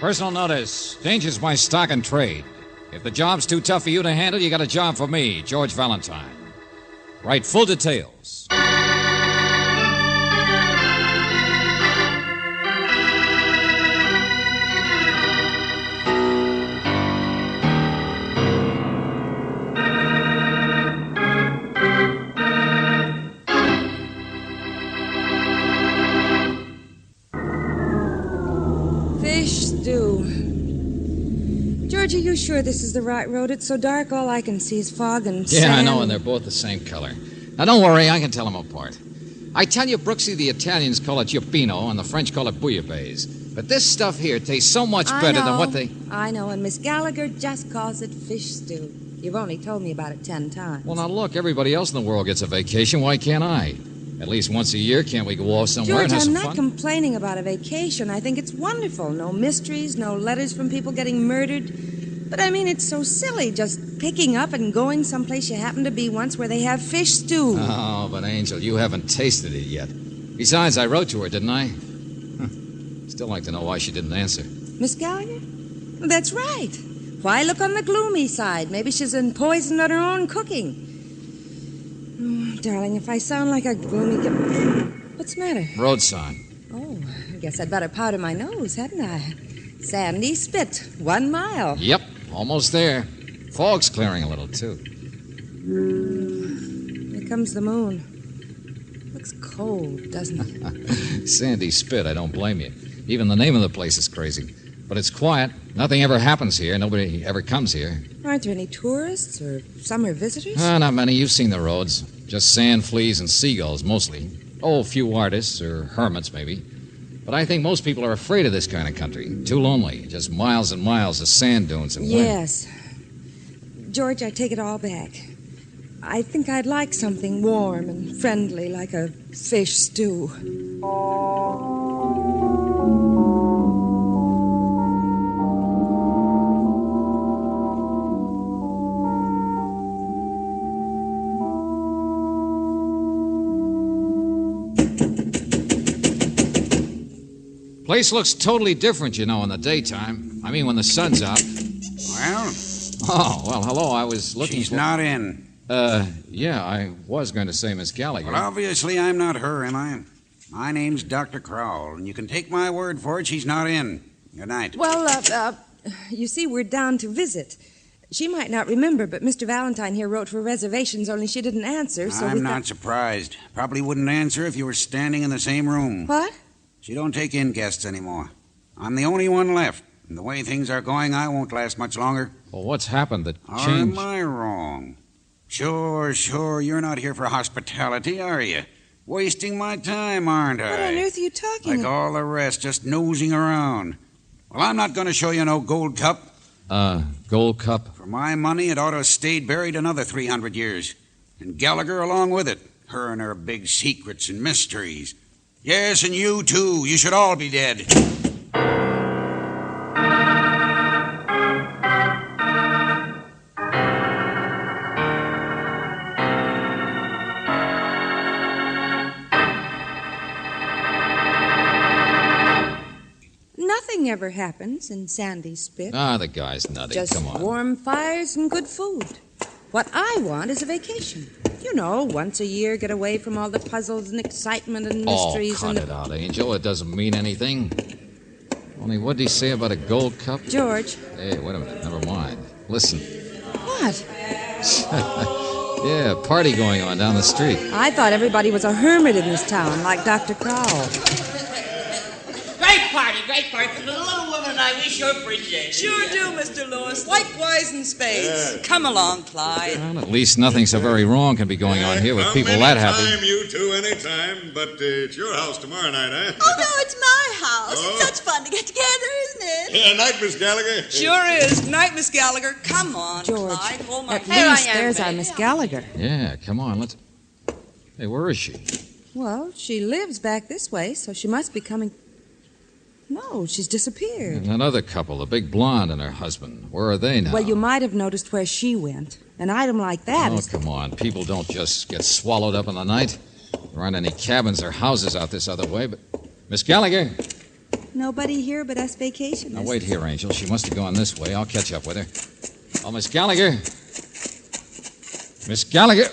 Personal notice. Danger's my stock and trade. If the job's too tough for you to handle, you got a job for me, George Valentine. Write full details. Fish stew. George, are you sure this is the right road? It's so dark, all I can see is fog and sand. Yeah, I know, and they're both the same color. Now, don't worry, I can tell them apart. I tell you, Brooksy, the Italians call it Giuppino, and the French call it bouillabaisse. But this stuff here tastes so much better than what they... I know, and Miss Gallagher just calls it fish stew. You've only told me about it 10 times. Well, now look, everybody else in the world gets a vacation. Why can't I? At least once a year, can't we go off somewhere George, and have some I'm not fun? complaining about a vacation. I think it's wonderful. No mysteries, no letters from people getting murdered. But I mean, it's so silly just picking up and going someplace you happened to be once where they have fish stew. Oh, but Angel, you haven't tasted it yet. Besides, I wrote to her, didn't I? Still like to know why she didn't answer. Miss Gallagher? That's right. Why look on the gloomy side? Maybe she's been poisoned on her own cooking. Darling, if I sound like a gloomy... What's the matter? Road sign. Oh, I guess I'd better powder my nose, hadn't I? Sandy Spit, 1 mile. Yep, almost there. Fog's clearing a little, too. Here comes the moon. Looks cold, doesn't it? Sandy Spit, I don't blame you. Even the name of the place is crazy. But it's quiet. Nothing ever happens here. Nobody ever comes here. Aren't there any tourists or summer visitors? Not many. You've seen the roads. Just sand fleas and seagulls, mostly. Oh, a few artists or hermits, maybe. But I think most people are afraid of this kind of country. Too lonely. Just miles and miles of sand dunes and wind. Yes. George, I take it all back. I think I'd like something warm and friendly, like a fish stew. Place looks totally different, you know, in the daytime. I mean, when the sun's out. Well? Oh, well, hello. I was looking She's for... not in. Yeah, I was going to say Miss Gallagher. Well, obviously I'm not her, am I? My name's Dr. Crowell, and you can take my word for it, she's not in. Good night. Well, you see, we're down to visit. She might not remember, but Mr. Valentine here wrote for reservations, only she didn't answer, so I'm not surprised. Probably wouldn't answer if you were standing in the same room. What? She don't take in guests anymore. I'm the only one left, and the way things are going, I won't last much longer. Well, what's happened that Or changed? am I wrong? Sure, you're not here for hospitality, are you? Wasting my time, aren't I? What on earth are you talking Like about? all the rest, just nosing around. Well, I'm not going to show you no gold cup. Gold cup? For my money, it ought to have stayed buried another 300 years. And Gallagher along with it. Her and her big secrets and mysteries. Yes, and you, too. You should all be dead. Nothing ever happens in Sandy Spit. The guy's nutty. Just Come on. warm fires and good food. What I want is a vacation. You know, once a year, get away from all the puzzles and excitement and mysteries. Oh, cut it out, Angel. It doesn't mean anything. Only what did he say about a gold cup? George. Hey, wait a minute. Never mind. Listen. What? Yeah, party going on down the street. I thought everybody was a hermit in this town, like Dr. Crowell. Great party for the little woman and I. We sure appreciate it. Sure do, Mr. Lewis. Likewise in spades. Come along, Clyde. Well, at least nothing so very wrong can be going on here with people that happy. Anytime, you two, anytime. But it's your house tomorrow night, eh? Oh, no, it's my house. Oh. It's such fun to get together, isn't it? Yeah, night, Miss Gallagher. Sure is. Good night, Miss Gallagher. Come on, George, Clyde. Hold my at hand. least there's our Miss Gallagher. Yeah, come on, let's... Hey, where is she? Well, she lives back this way, so she must be coming... No, she's disappeared. And that other couple, the big blonde and her husband. Where are they now? Well, you might have noticed where she went. An item like that Oh, is... come on. People don't just get swallowed up in the night. There aren't any cabins or houses out this other way, but... Miss Gallagher! Nobody here but us vacationists. Now, wait here, Angel. She must have gone this way. I'll catch up with her. Oh, Miss Gallagher. Miss Gallagher.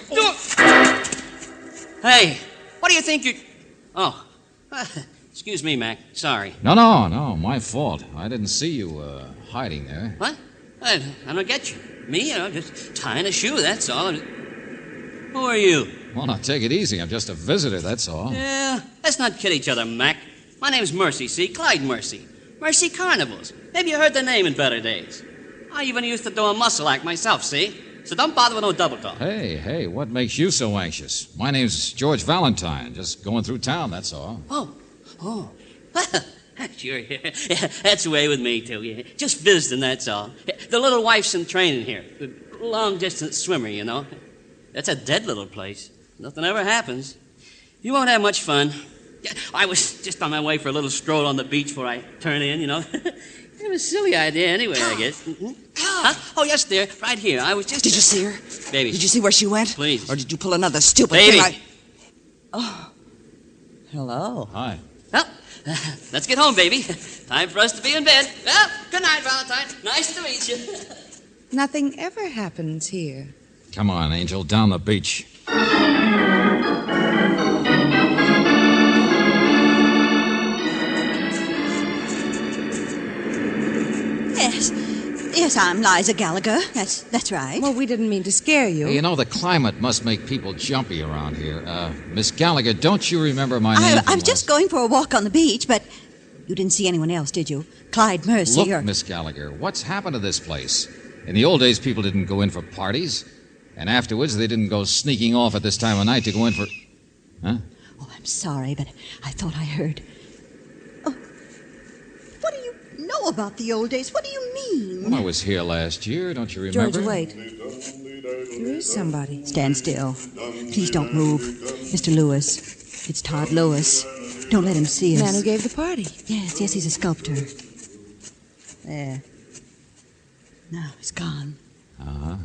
Hey, what do you think you're... Oh, excuse me, Mac. Sorry. No, my fault. I didn't see you hiding there. What? I don't get you. Me? Just tying a shoe, that's all. Who are you? Well, now, take it easy. I'm just a visitor, that's all. Yeah, let's not kid each other, Mac. My name's Mercy, see? Clyde Mercy. Mercy Carnivals. Maybe you heard the name in better days. I even used to do a muscle act myself, see? So don't bother with no double talk. Hey, what makes you so anxious? My name's George Valentine. Just going through town, that's all. Oh. Sure, yeah. That's the way with me, too. Yeah. Just visiting, that's all. The little wife's in training here. The long-distance swimmer, you know. That's a dead little place. Nothing ever happens. You won't have much fun. I was just on my way for a little stroll on the beach before I turn in, you know. It was a silly idea anyway, I guess. Mm-hmm. Huh? Oh, yes, dear. Right here. I was just... Did you see her? Baby. Did you see where she went? Please. Or did you pull another stupid Baby. thing? Oh. Hello. Hi. Well, let's get home, baby. Time for us to be in bed. Well, good night, Valentine. Nice to meet you. Nothing ever happens here. Come on, Angel, down the beach. Yes, I'm Liza Gallagher. That's right. Well, we didn't mean to scare you. Hey, you know, the climate must make people jumpy around here. Miss Gallagher, don't you remember my name? I'm just going for a walk on the beach, but you didn't see anyone else, did you? Clyde Mercy Look, Miss Gallagher, what's happened to this place? In the old days, people didn't go in for parties. And afterwards, they didn't go sneaking off at this time of night to go in for... Huh? Oh, I'm sorry, but I thought I heard... Oh, what do you know about the old days? What do you mean? Well, I was here last year, don't you remember? George, wait. There is somebody. Stand still. Please don't move. Mr. Lewis. It's Todd Lewis. Don't let him see us. The man who gave the party. Yes, he's a sculptor. There. Now he's gone. Uh-huh.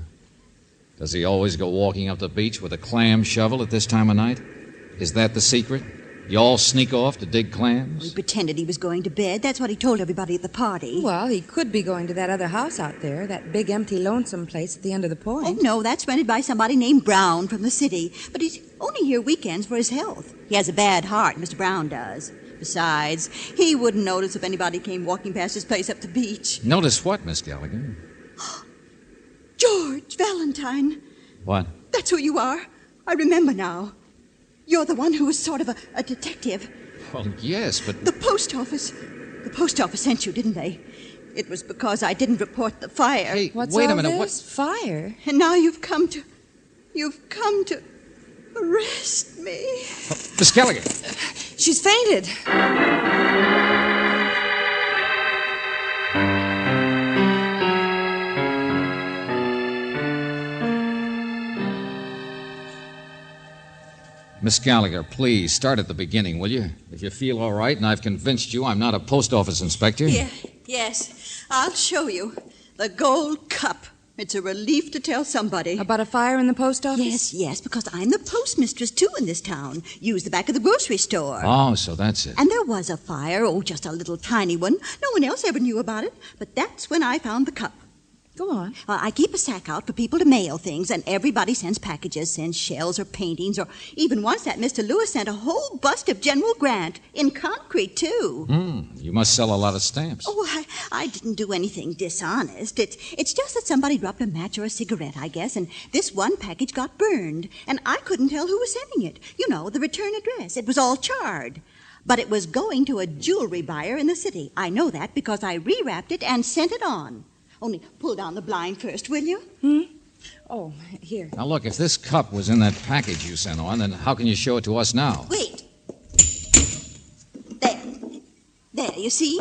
Does he always go walking up the beach with a clam shovel at this time of night? Is that the secret? You all sneak off to dig clams? He pretended he was going to bed. That's what he told everybody at the party. Well, he could be going to that other house out there, that big, empty, lonesome place at the end of the point. Oh, no, that's rented by somebody named Brown from the city. But he's only here weekends for his health. He has a bad heart, Mr. Brown does. Besides, he wouldn't notice if anybody came walking past his place up the beach. Notice what, Miss Gallagher? George Valentine. What? That's who you are. I remember now. You're the one who was sort of a detective. Well, yes, but... The post office sent you, didn't they? It was because I didn't report the fire. Hey, What's wait all a minute. this? Fire? And now you've come to arrest me. Miss Gallagher! She's fainted. Miss Gallagher, please, start at the beginning, will you? If you feel all right and I've convinced you I'm not a post office inspector. Yes. I'll show you. The gold cup. It's a relief to tell somebody. About a fire in the post office? Yes, because I'm the postmistress, too, in this town. Use the back of the grocery store. Oh, so that's it. And there was a fire, just a little tiny one. No one else ever knew about it. But that's when I found the cup. Go on. I keep a sack out for people to mail things, and everybody sends packages, sends shells or paintings, or even once that Mr. Lewis sent a whole bust of General Grant, in concrete, too. You must sell a lot of stamps. Oh, I didn't do anything dishonest. It's just that somebody dropped a match or a cigarette, I guess, and this one package got burned, and I couldn't tell who was sending it. You know, the return address. It was all charred. But it was going to a jewelry buyer in the city. I know that because I rewrapped it and sent it on. Only pull down the blind first, will you? Oh, here. Now, look, if this cup was in that package you sent on, then how can you show it to us now? Wait. There, you see?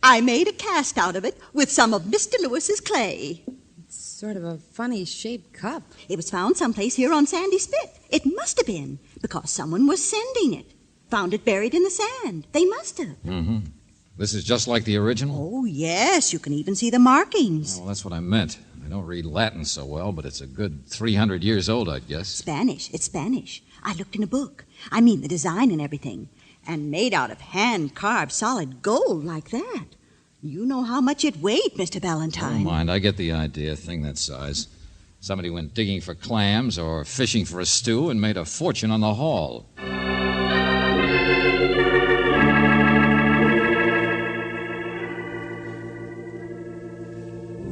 I made a cast out of it with some of Mr. Lewis's clay. It's sort of a funny-shaped cup. It was found someplace here on Sandy Spit. It must have been, because someone was sending it. Found it buried in the sand. They must have. Mm-hmm. This is just like the original? Oh, yes. You can even see the markings. Well, that's what I meant. I don't read Latin so well, but it's a good 300 years old, I'd guess. Spanish. It's Spanish. I looked in a book. I mean, the design and everything. And made out of hand-carved solid gold like that. You know how much it weighed, Mr. Valentine. Don't mind, I get the idea. A thing that size. Somebody went digging for clams or fishing for a stew and made a fortune on the haul.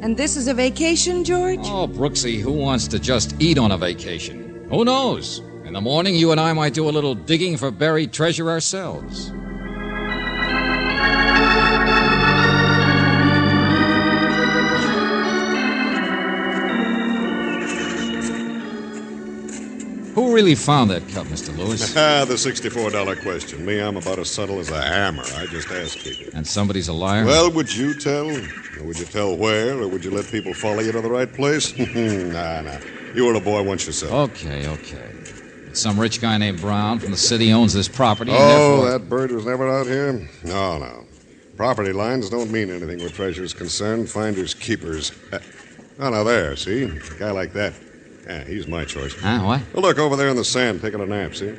And this is a vacation, George? Oh, Brooksy, who wants to just eat on a vacation? Who knows? In the morning, you and I might do a little digging for buried treasure ourselves. Who really found that cup, Mr. Lewis? The $64 question. Me, I'm about as subtle as a hammer. I just ask people. And somebody's a liar? Well, would you tell? Or would you tell where? Or would you let people follow you to the right place? Nah. You were a boy once yourself. Okay. Some rich guy named Brown from the city owns this property. Oh, and therefore... that bird was never out here? No. Property lines don't mean anything where treasure's concerned. Finders, keepers. Oh, now there, see? A guy like that. Yeah, he's my choice. Huh, what? Well, look, over there in the sand, taking a nap, see?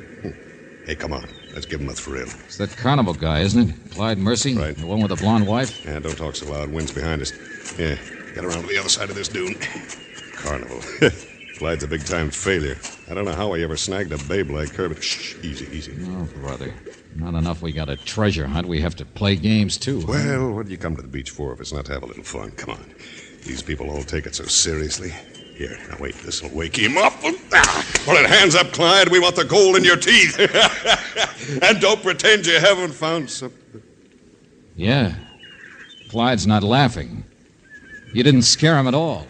Hey, come on. Let's give him a thrill. It's that carnival guy, isn't it? Clyde Mercy? Right. The one with the blonde wife? Yeah, don't talk so loud. Wind's behind us. Yeah, get around to the other side of this dune. Carnival. Clyde's a big-time failure. I don't know how he ever snagged a babe like her, but shh, easy. Oh, brother. Not enough we got a treasure hunt. We have to play games, too. Well, what do you come to the beach for if it's not to have a little fun? Come on. These people all take it so seriously. Here, now wait, this'll wake him up. Put it, hands up, Clyde. We want the gold in your teeth. And don't pretend you haven't found something. Yeah. Clyde's not laughing. You didn't scare him at all.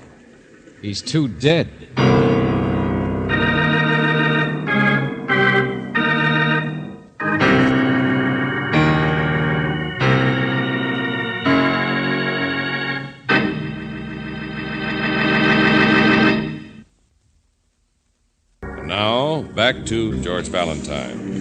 He's too dead. Now, back to George Valentine.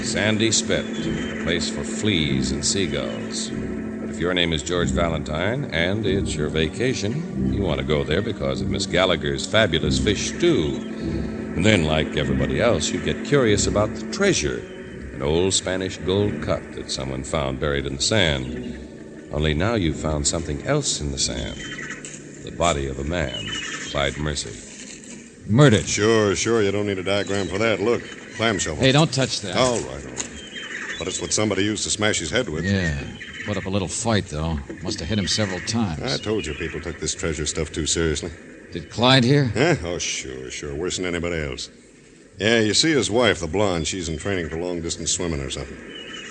Sandy Spit, a place for fleas and seagulls. But if your name is George Valentine and it's your vacation, you want to go there because of Miss Gallagher's fabulous fish stew. And then, like everybody else, you get curious about the treasure, an old Spanish gold cup that someone found buried in the sand. Only now you've found something else in the sand. The body of a man, Clyde Mercy. Murdered. Sure. You don't need a diagram for that. Look, clamshell. Hey, don't touch that. All right. But it's what somebody used to smash his head with. Yeah. Put up a little fight, though. Must have hit him several times. I told you people took this treasure stuff too seriously. Did Clyde hear? Huh? Oh, sure. Worse than anybody else. Yeah, you see his wife, the blonde, she's in training for long-distance swimming or something.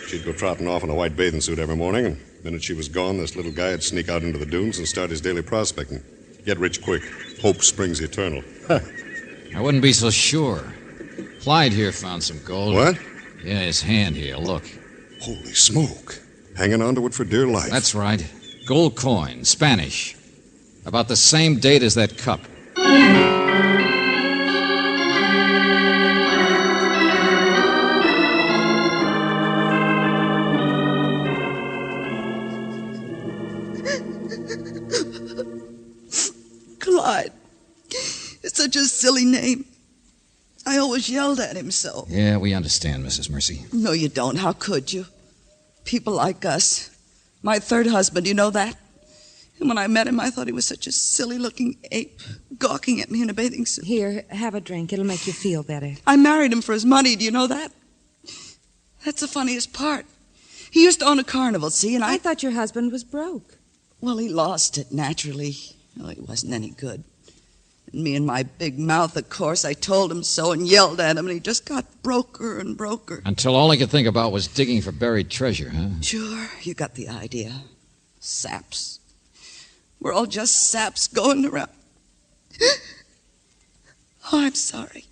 She'd go trotting off in a white bathing suit every morning, and the minute she was gone, this little guy would sneak out into the dunes and start his daily prospecting. Get rich quick. Hope springs eternal. I wouldn't be so sure. Clyde here found some gold. What? Yeah, his hand here, look. Holy smoke. Hanging onto it for dear life. That's right. Gold coin, Spanish. About the same date as that cup. Clyde. It's such a silly name. I always yelled at him so. Yeah, we understand, Mrs. Mercy. No, you don't. How could you? People like us. My third husband, you know that? And when I met him, I thought he was such a silly-looking ape, gawking at me in a bathing suit. Here, have a drink. It'll make you feel better. I married him for his money. Do you know that? That's the funniest part. He used to own a carnival, see, and I thought your husband was broke. Well, he lost it, naturally. Well, he wasn't any good. And me and my big mouth, of course, I told him so and yelled at him, and he just got broker and broker. Until all he could think about was digging for buried treasure, huh? Sure, you got the idea. Saps. We're all just saps going around. Oh, I'm sorry.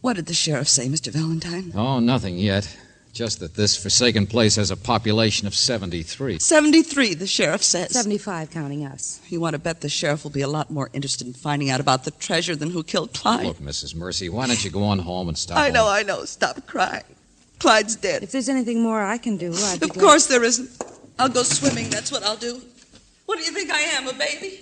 What did the sheriff say, Mr. Valentine? Oh, nothing yet. Just that this forsaken place has a population of 73. 73, the sheriff says. 75, counting us. You want to bet the sheriff will be a lot more interested in finding out about the treasure than who killed Clyde? Look, Mrs. Mercy, why don't you go on home and stop I know. Stop crying. Clyde's dead. If there's anything more I can do, I'd be Of course there isn't. I'll go swimming, that's what I'll do. What do you think I am, a baby?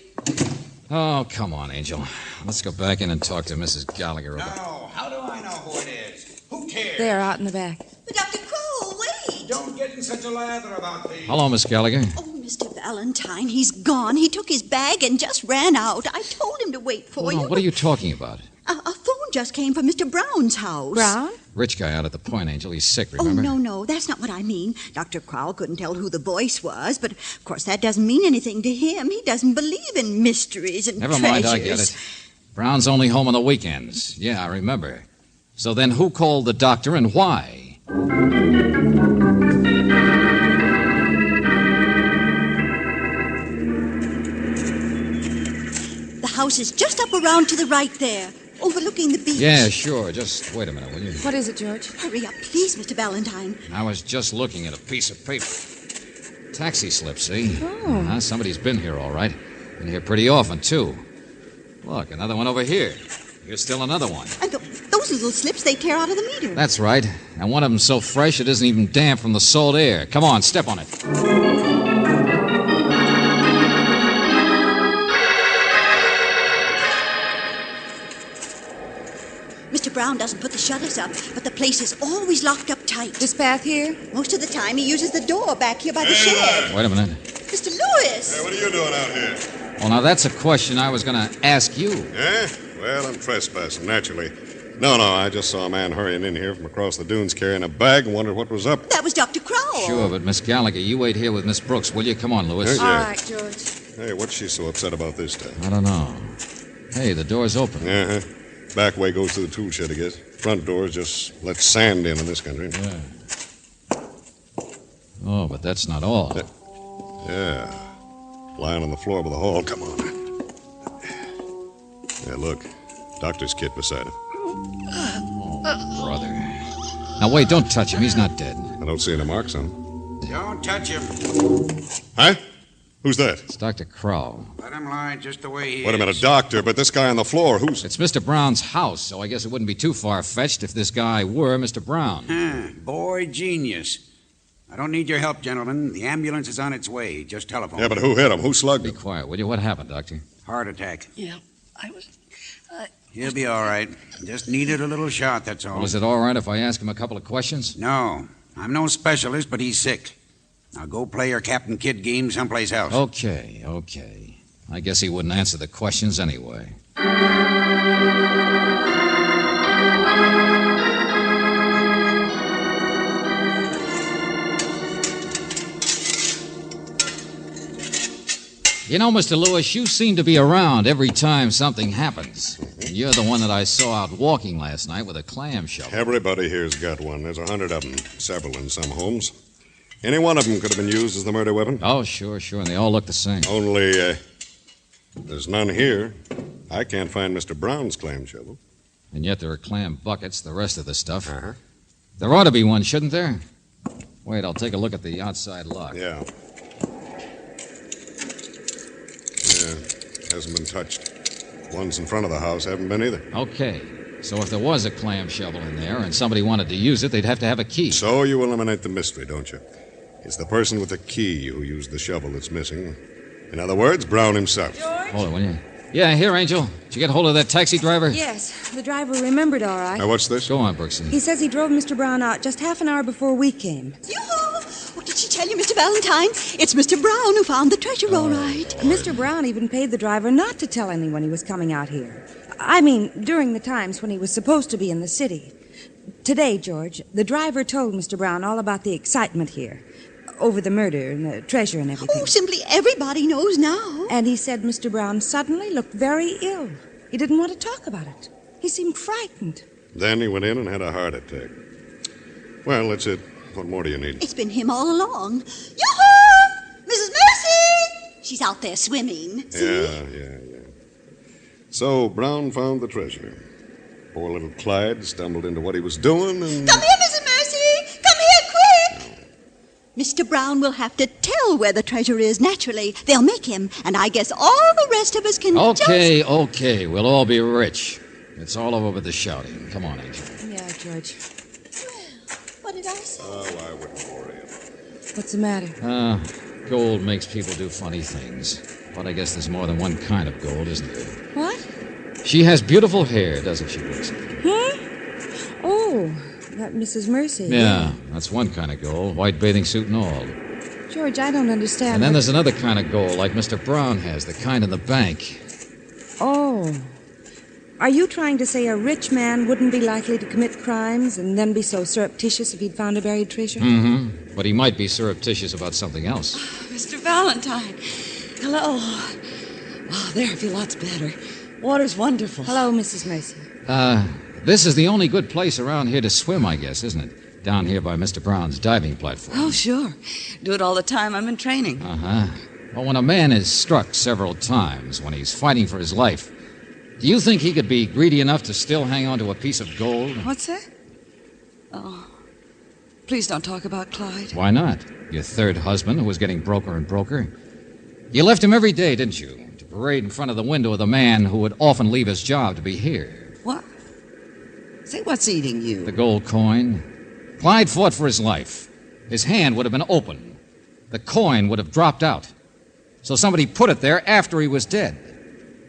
Oh, come on, Angel. Let's go back in and talk to Mrs. Gallagher about... Now, how do I know who it is? Who cares? They are out in the back. But Dr. Crowell, wait! Don't get in such a lather about things. Hello, Miss Gallagher. Oh, Mr. Valentine, he's gone. He took his bag and just ran out. I told him to wait for Hold you. on, what are you talking about? A phone just came from Mr. Brown's house. Brown? Rich guy out at the Point, Angel. He's sick, Oh, remember? no, that's not what I mean. Dr. Crowell couldn't tell who the voice was, but of course that doesn't mean anything to him. He doesn't believe in mysteries and Never treasures. mind, I get it. Brown's only home on the weekends. Yeah, I remember. So then who called the doctor and why? The house is just up around to the right there, overlooking the beach. Yeah, sure. Just wait a minute, will you? What is it, George? Hurry up, please, Mr. Valentine. I was just looking at a piece of paper. Taxi slip, see? Oh. Somebody's been here, all right. Been here pretty often, too. Look, another one over here. Here's still another one. And those little slips they tear out of the meter. That's right. And one of them's so fresh it isn't even damp from the salt air. Come on, step on it. Mr. Brown doesn't put the shutters up, but the place is always locked up tight. This path here? Most of the time he uses the door back here by the Hey, shed. Wait a minute. Mr. Lewis! Hey, what are you doing out here? Well, now that's a question I was going to ask you. Eh? Well, I'm trespassing, naturally. No, I just saw a man hurrying in here from across the dunes carrying a bag and wondered what was up. That was Dr. Crowell. Sure, but Miss Gallagher, you wait here with Miss Brooks, will you? Come on, Lewis. Hey, All yeah. right, George. Hey, what's she so upset about this time? I don't know. Hey, the door's open. Uh-huh. Back way goes to the tool shed, I guess. Front doors just let sand in this country. Yeah. Oh, but that's not all. Yeah. Lying on the floor of the hall. Come on. Yeah, look. Doctor's kit beside him. Brother. Now, wait, don't touch him. He's not dead. I don't see any marks on him. Don't touch him. Huh? Who's that? It's Dr. Crow. Let him lie just the way he is. Wait a minute, doctor, but this guy on the floor, who's... It's Mr. Brown's house, so I guess it wouldn't be too far-fetched if this guy were Mr. Brown. Boy, genius. I don't need your help, gentlemen. The ambulance is on its way. Just telephone. Yeah, but who hit him? Who slugged Be him? quiet, will you? What happened, Doctor? Heart attack. Yeah, I was. He'll be all right. Just needed a little shot, that's all. Well, is it all right if I ask him a couple of questions? No. I'm no specialist, but he's sick. Now go play your Captain Kidd game someplace else. Okay. I guess he wouldn't answer the questions anyway. You know, Mr. Lewis, you seem to be around every time something happens. And you're the one that I saw out walking last night with a clam shovel. Everybody here's got one. There's 100 of them, several in some homes. Any one of them could have been used as the murder weapon. Oh, sure, and they all look the same. Only, there's none here. I can't find Mr. Brown's clam shovel. And yet there are clam buckets, the rest of the stuff. Uh-huh. There ought to be one, shouldn't there? Wait, I'll take a look at the outside lock. Yeah. Yeah, hasn't been touched. Ones in front of the house haven't been either. Okay, so if there was a clam shovel in there and somebody wanted to use it, they'd have to have a key. So you eliminate the mystery, don't you? It's the person with the key who used the shovel that's missing. In other words, Brown himself. Hold it, will you? Yeah, here, Angel. Did you get hold of that taxi driver? Yes, the driver remembered all right. Now, what's this? Go on, Brooksy. He says he drove Mr. Brown out just half an hour before we came. Yoo-hoo! What did she tell you, Mr. Valentine? It's Mr. Brown who found the treasure, all right. Mr. Brown even paid the driver not to tell anyone he was coming out here. I mean, during the times when he was supposed to be in the city. Today, George, the driver told Mr. Brown all about the excitement here. Over the murder and the treasure and everything. Oh, simply everybody knows now. And he said Mr. Brown suddenly looked very ill. He didn't want to talk about it. He seemed frightened. Then he went in and had a heart attack. Well, that's it. What more do you need? It's been him all along. Yoo-hoo! Mrs. Mercy! She's out there swimming. See? Yeah. So Brown found the treasure. Poor little Clyde stumbled into what he was doing and... Come here, Mrs. Mercy! Come here, quick! Mr. Brown will have to tell where the treasure is, naturally. They'll make him, and I guess all the rest of us can Okay. We'll all be rich. It's all over with the shouting. Come on, Angel. Yeah, George. What did I say? Oh, I wouldn't worry. What's the matter? Gold makes people do funny things. But I guess there's more than one kind of gold, isn't there? What? She has beautiful hair, doesn't she, Brooksy? Oh, that Mrs. Mercy. Yeah, that's one kind of gold, white bathing suit and all. George, I don't understand. And then there's another kind of gold, like Mr. Brown has, the kind in the bank. Oh. Are you trying to say a rich man wouldn't be likely to commit crimes and then be so surreptitious if he'd found a buried treasure? Mm-hmm. But he might be surreptitious about something else. Mr. Valentine. Hello. Oh, there, I feel lots better. Water's wonderful. Hello, Mrs. Mercy. This is the only good place around here to swim, I guess, isn't it? Down here by Mr. Brown's diving platform. Oh, sure. Do it all the time. I'm in training. Uh-huh. Well, when a man is struck several times, when he's fighting for his life, do you think he could be greedy enough to still hang on to a piece of gold? What's that? Oh, please don't talk about Clyde. Why not? Your third husband, who was getting broker and broker. You left him every day, didn't you? To parade in front of the window of the man who would often leave his job to be here. What? Say, what's eating you? The gold coin. Clyde fought for his life. His hand would have been open. The coin would have dropped out. So somebody put it there after he was dead.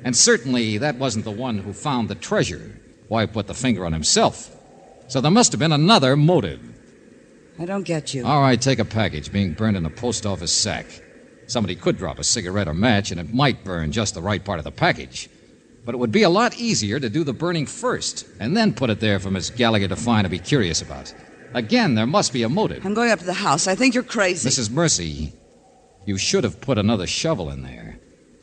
And certainly that wasn't the one who found the treasure. Why put the finger on himself? So there must have been another motive. I don't get you. All right, take a package being burned in a post office sack. Somebody could drop a cigarette or match, and it might burn just the right part of the package. But it would be a lot easier to do the burning first, and then put it there for Miss Gallagher to find and be curious about. Again, there must be a motive. I'm going up to the house. I think you're crazy. Mrs. Mercy, you should have put another shovel in there,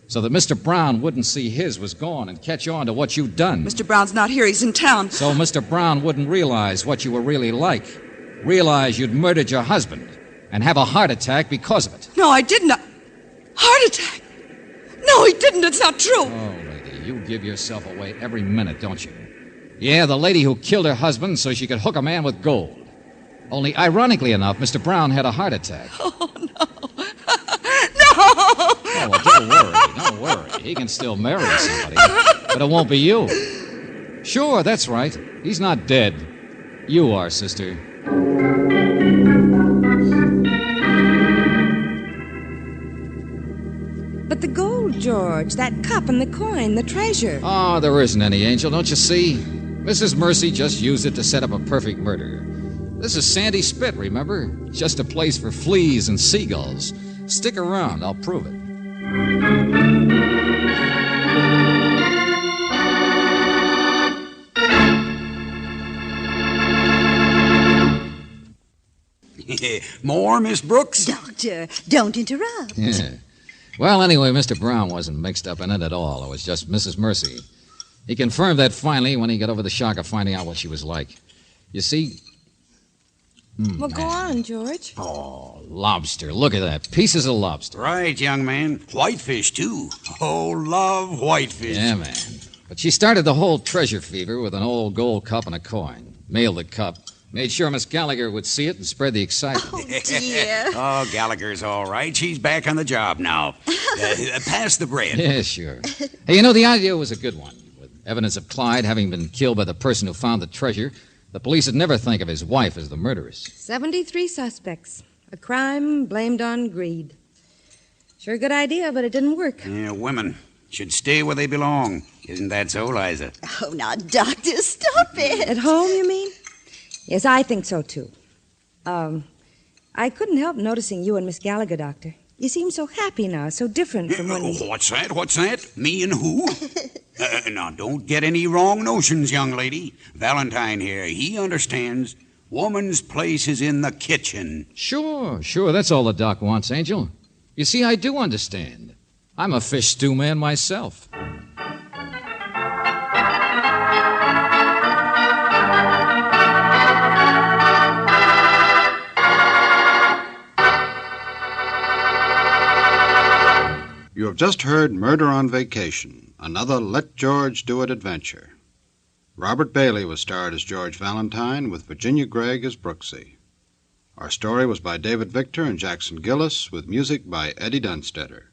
so that Mr. Brown wouldn't see his was gone and catch on to what you'd done. Mr. Brown's not here. He's in town. So Mr. Brown wouldn't realize what you were really like. Realize you'd murdered your husband and have a heart attack because of it. No, I didn't. Heart attack? No, he didn't. It's not true. Oh, lady, you give yourself away every minute, don't you? Yeah, the lady who killed her husband so she could hook a man with gold. Only, ironically enough, Mr. Brown had a heart attack. Oh, no. No! Oh, well, don't worry. He can still marry somebody, but it won't be you. Sure, that's right. He's not dead. You are, sister. But the gold, George, that cup and the coin, the treasure. Oh, there isn't any, Angel, don't you see? Mrs. Mercy just used it to set up a perfect murder. This is Sandy Spit, remember? Just a place for fleas and seagulls. Stick around, I'll prove it. More, Miss Brooks? Doctor, don't interrupt. Yeah. Well, anyway, Mr. Brown wasn't mixed up in it at all. It was just Mrs. Mercy. He confirmed that finally when he got over the shock of finding out what she was like. You see... Well, go on, George. Oh, lobster. Look at that. Pieces of lobster. Right, young man. Whitefish, too. Oh, love whitefish. Yeah, man. But she started the whole treasure fever with an old gold cup and a coin. Mailed the cup. Made sure Miss Gallagher would see it and spread the excitement. Oh, dear. Oh, Gallagher's all right. She's back on the job now. Pass the bread. Yeah, sure. Hey, you know, the idea was a good one. With evidence of Clyde having been killed by the person who found the treasure, the police would never think of his wife as the murderess. 73 suspects. A crime blamed on greed. Sure good idea, but it didn't work. Yeah, women should stay where they belong. Isn't that so, Liza? Oh, now, Doctor, stop it. At home, you mean? Yes, I think so, too. I couldn't help noticing you and Miss Gallagher, Doctor. You seem so happy now, so different from when... What's that? Me and who? Now, don't get any wrong notions, young lady. Valentine here, he understands. Woman's place is in the kitchen. Sure. That's all the doc wants, Angel. You see, I do understand. I'm a fish stew man myself. You have just heard Murder on Vacation, another Let George Do It adventure. Robert Bailey was starred as George Valentine, with Virginia Gregg as Brooksy. Our story was by David Victor and Jackson Gillis, with music by Eddie Dunstetter.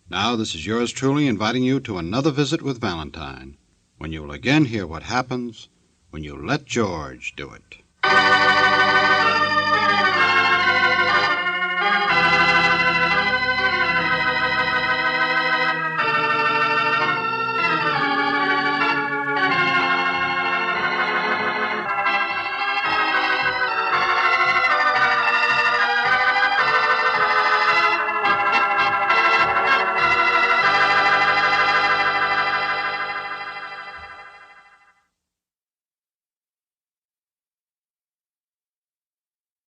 Now, this is yours truly inviting you to another visit with Valentine, when you will again hear what happens when you let George do it.